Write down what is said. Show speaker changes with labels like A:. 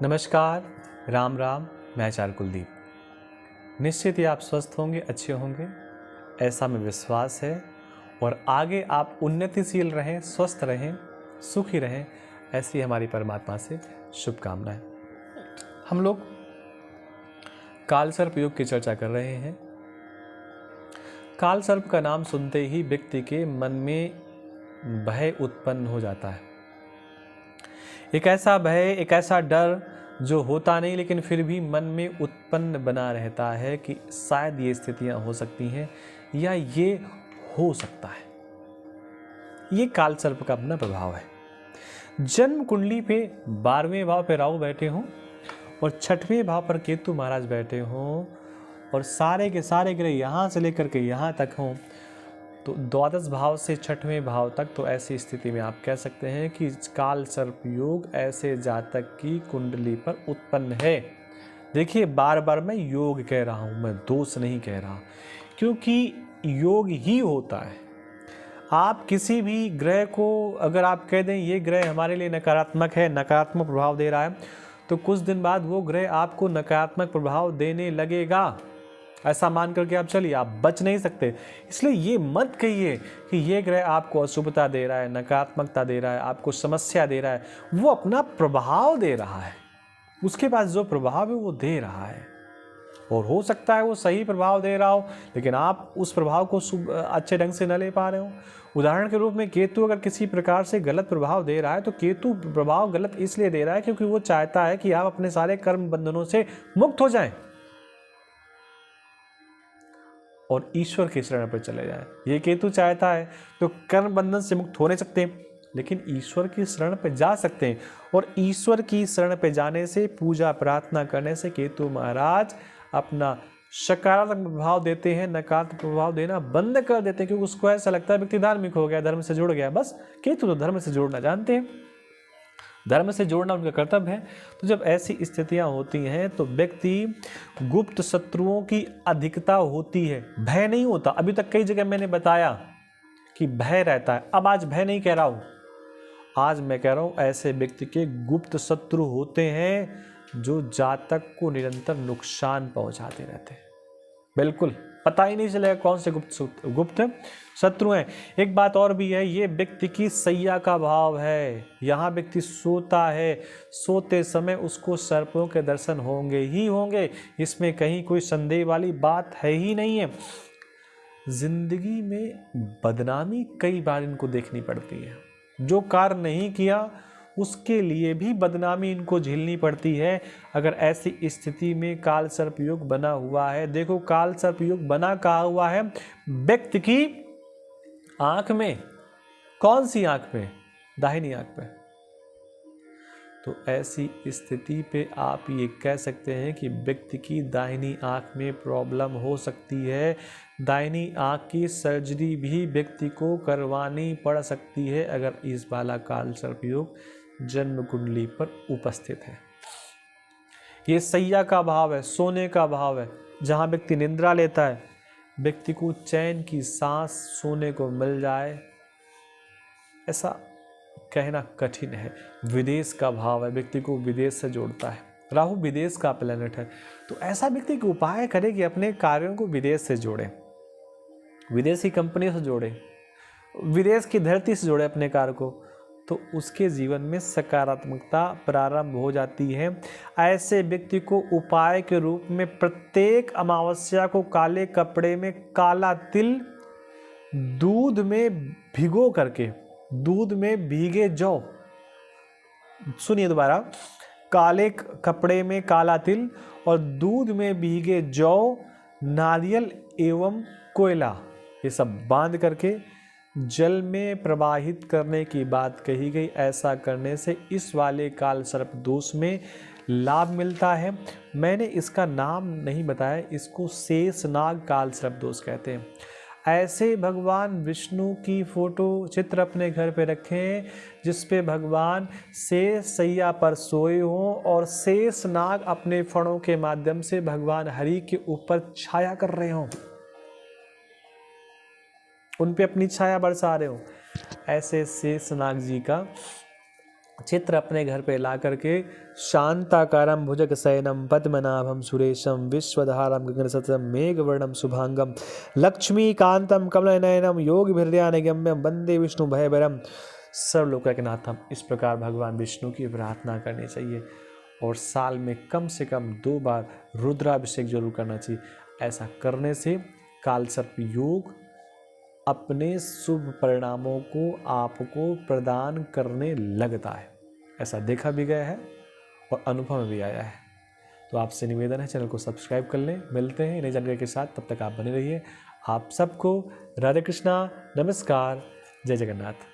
A: नमस्कार, राम राम। मैं आचार्य कुलदीप। निश्चित ही आप स्वस्थ होंगे, अच्छे होंगे, ऐसा में विश्वास है। और आगे आप उन्नतिशील रहें, स्वस्थ रहें, सुखी रहें, ऐसी हमारी परमात्मा से शुभकामनाएं। हम लोग कालसर्प योग की चर्चा कर रहे हैं। कालसर्प का नाम सुनते ही व्यक्ति के मन में भय उत्पन्न हो जाता है। एक ऐसा भय, एक ऐसा डर जो होता नहीं लेकिन फिर भी मन में उत्पन्न बना रहता है कि शायद ये स्थितियां हो सकती हैं या ये हो सकता है। ये कालसर्प का अपना प्रभाव है। जन्म कुंडली पे 12वें भाव पे राहु बैठे हों और 6वें भाव पर केतु महाराज बैठे हों और सारे के सारे ग्रह यहाँ से लेकर के यहाँ तक हों, तो द्वादश भाव से 6वें भाव तक, तो ऐसी स्थिति में आप कह सकते हैं कि कालसर्प योग ऐसे जातक की कुंडली पर उत्पन्न है। देखिए, बार बार मैं योग कह रहा हूँ, मैं दोष नहीं कह रहा, क्योंकि योग ही होता है। आप किसी भी ग्रह को अगर आप कह दें ये ग्रह हमारे लिए नकारात्मक है, नकारात्मक प्रभाव दे रहा है, तो कुछ दिन बाद वो ग्रह आपको नकारात्मक प्रभाव देने लगेगा। ऐसा मान करके आप चलिए, आप बच नहीं सकते। इसलिए ये मत कहिए कि ये ग्रह आपको अशुभता दे रहा है, नकारात्मकता दे रहा है, आपको समस्या दे रहा है। वो अपना प्रभाव दे रहा है, उसके पास जो प्रभाव है वो दे रहा है। और हो सकता है वो सही प्रभाव दे रहा हो, लेकिन आप उस प्रभाव को अच्छे ढंग से न ले पा रहे हो। उदाहरण के रूप में केतु अगर किसी प्रकार से गलत प्रभाव दे रहा है, तो केतु प्रभाव गलत इसलिए दे रहा है क्योंकि वो चाहता है कि आप अपने सारे कर्म बंधनों से मुक्त हो जाएं और ईश्वर के शरण पर चले जाएं। ये केतु चाहता है, तो कर्म बंधन से मुक्त हो नहीं सकते, लेकिन ईश्वर की शरण पर जा सकते हैं। और ईश्वर की शरण पर जाने से, पूजा प्रार्थना करने से केतु महाराज अपना सकारात्मक प्रभाव देते हैं, नकारात्मक प्रभाव देना बंद कर देते हैं, क्योंकि उसको ऐसा लगता है व्यक्ति धार्मिक हो गया, धर्म से जुड़ गया। बस केतु तो धर्म से जोड़ना जानते हैं, धर्म से जोड़ना उनका कर्तव्य है। तो जब ऐसी स्थितियां होती हैं तो व्यक्ति गुप्त शत्रुओं की अधिकता होती है, भय नहीं होता। अभी तक कई जगह मैंने बताया कि भय रहता है, अब आज भय नहीं कह रहा हूं, आज मैं कह रहा हूं ऐसे व्यक्ति के गुप्त शत्रु होते हैं जो जातक को निरंतर नुकसान पहुंचाते रहते हैं। बिल्कुल पता ही नहीं चलेगा कौन से गुप्त शत्रु हैं। एक बात और भी है, ये व्यक्ति की सैया का भाव है। यहाँ व्यक्ति सोता है, सोते समय उसको सर्पों के दर्शन होंगे ही होंगे, इसमें कहीं कोई संदेह वाली बात है ही नहीं है। जिंदगी में बदनामी कई बार इनको देखनी पड़ती है, जो कार्य नहीं किया उसके लिए भी बदनामी इनको झेलनी पड़ती है। अगर ऐसी स्थिति में कालसर्प योग बना हुआ है, देखो कालसर्प योग बना कहाँ हुआ है, व्यक्ति की आंख में। कौन सी आंख में? दाहिनी आंख पे। तो ऐसी स्थिति पे आप ये कह सकते हैं कि व्यक्ति की दाहिनी आंख में प्रॉब्लम हो सकती है। दाहिनी आंख की सर्जरी भी व्यक्ति को करवानी पड़ सकती है अगर इस वाला कालसर्प योग जन्म कुंडली पर उपस्थित है। ये सैया का भाव है, सोने का भाव है, जहाँ व्यक्ति निद्रा लेता है, व्यक्ति को चैन की सांस सोने को मिल जाए, ऐसा कहना कठिन है। विदेश का भाव है, व्यक्ति को विदेश से जोड़ता है, राहु विदेश का प्लैनेट है। तो ऐसा व्यक्ति को उपाय करे कि अपने कार्यों को विदेश से जोड़े, विदेशी कंपनी से जोड़े, विदेश की धरती से जोड़े अपने कार्य को, तो उसके जीवन में सकारात्मकता प्रारंभ हो जाती है। ऐसे व्यक्ति को उपाय के रूप में प्रत्येक अमावस्या को काले कपड़े में काला तिल दूध में भिगो करके, दूध में भीगे जौ, सुनिए दोबारा, काले कपड़े में काला तिल और दूध में भीगे जौ, नारियल एवं कोयला, ये सब बांध करके जल में प्रवाहित करने की बात कही गई। ऐसा करने से इस वाले कालसर्प दोष में लाभ मिलता है। मैंने इसका नाम नहीं बताया, इसको शेषनाग कालसर्प दोष कहते हैं। ऐसे भगवान विष्णु की फोटो चित्र अपने घर पे रखें जिस पे भगवान शेष सैया पर सोए हों और शेषनाग अपने फणों के माध्यम से भगवान हरि के ऊपर छाया कर रहे हों, उन पे अपनी छाया बरसा रहे हो। ऐसे शेषनाग जी का चित्र अपने घर पे ला करके शांताकारं भुजगशयनं पद्मनाभं सुरेशं विश्वधारं गगनसदृशं मेघवर्णं शुभांगं लक्ष्मीकान्तं कमलनयनं योगिभिर्ध्यानगम्यं वंदे विष्णु भयभरं सर्वलोकैकनाथम। इस प्रकार भगवान विष्णु की प्रार्थना करनी चाहिए और साल में कम से कम 2 बार रुद्राभिषेक जरूर करना चाहिए। ऐसा करने से कालसर्प योग अपने शुभ परिणामों को आपको प्रदान करने लगता है। ऐसा देखा भी गया है और अनुभव में भी आया है। तो आपसे निवेदन है, चैनल को सब्सक्राइब कर लें। मिलते हैं नई जानकारी के साथ, तब तक आप बने रहिए। आप सबको राधे कृष्णा, नमस्कार, जय जगन्नाथ।